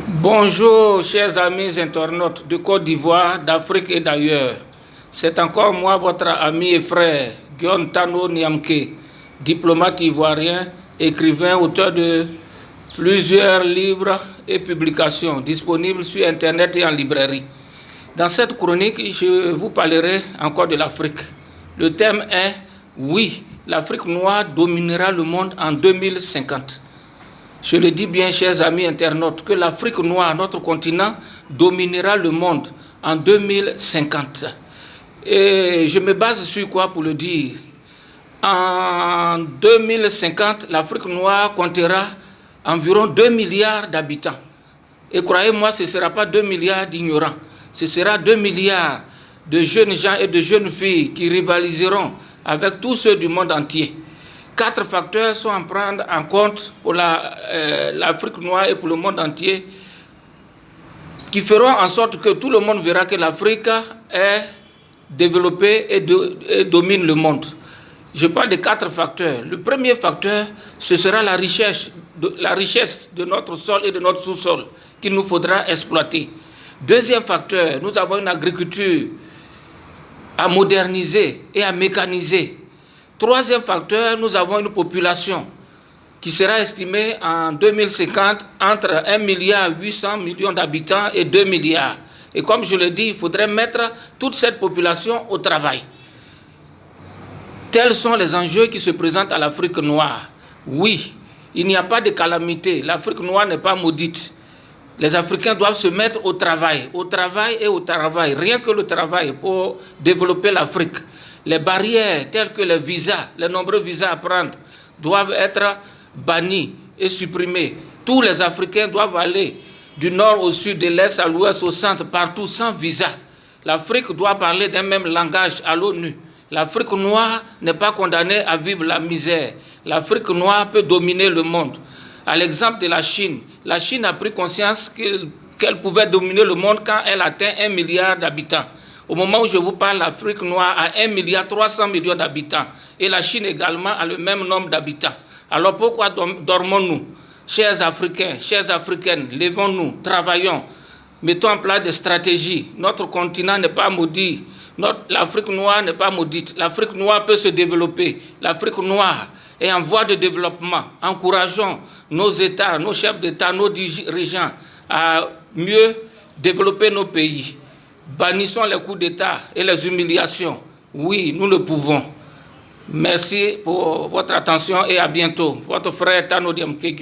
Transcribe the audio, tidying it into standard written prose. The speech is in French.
Bonjour, chers amis internautes de Côte d'Ivoire, d'Afrique et d'ailleurs. C'est encore moi, votre ami et frère, Guillaume Tano Niamke, diplomate ivoirien, écrivain, auteur de plusieurs livres et publications disponibles sur Internet et en librairie. Dans cette chronique, je vous parlerai encore de l'Afrique. Le thème est « Oui, l'Afrique noire dominera le monde en 2050 ». Je le dis bien, chers amis internautes, que l'Afrique noire, notre continent, dominera le monde en 2050. Et je me base sur quoi pour le dire? En 2050, l'Afrique noire comptera environ 2 milliards d'habitants. Et croyez-moi, ce ne sera pas 2 milliards d'ignorants. Ce sera 2 milliards de jeunes gens et de jeunes filles qui rivaliseront avec tous ceux du monde entier. 4 facteurs sont à prendre en compte pour l'Afrique noire et pour le monde entier qui feront en sorte que tout le monde verra que l'Afrique est développée et domine le monde. Je parle de 4 facteurs. Le premier facteur, ce sera la richesse de notre sol et de notre sous-sol qu'il nous faudra exploiter. Deuxième facteur, nous avons une agriculture à moderniser et à mécaniser. Troisième facteur, nous avons une population qui sera estimée en 2050 entre 1,8 milliard d'habitants et 2 milliards. Et comme je le dis, il faudrait mettre toute cette population au travail. Tels sont les enjeux qui se présentent à l'Afrique noire. Oui, il n'y a pas de calamité. L'Afrique noire n'est pas maudite. Les Africains doivent se mettre au travail et au travail. Rien que le travail pour développer l'Afrique. Les barrières telles que les visas, les nombreux visas à prendre, doivent être bannis et supprimés. Tous les Africains doivent aller du nord au sud, de l'est à l'ouest, au centre, partout, sans visa. L'Afrique doit parler d'un même langage à l'ONU. L'Afrique noire n'est pas condamnée à vivre la misère. L'Afrique noire peut dominer le monde. À l'exemple de la Chine a pris conscience qu'elle pouvait dominer le monde quand elle atteint 1 milliard d'habitants. Au moment où je vous parle, l'Afrique noire a 1,3 milliard d'habitants. Et la Chine également a le même nombre d'habitants. Alors pourquoi dormons-nous? Chers Africains, chères Africaines, levons-nous, travaillons, mettons en place des stratégies. Notre continent n'est pas maudit. L'Afrique noire n'est pas maudite. L'Afrique noire peut se développer. L'Afrique noire est en voie de développement. Encourageons nos États, nos chefs d'État, nos dirigeants à mieux développer nos pays. Bannissons les coups d'État et les humiliations. Oui, nous le pouvons. Merci pour votre attention et à bientôt. Votre frère Tano Niamke.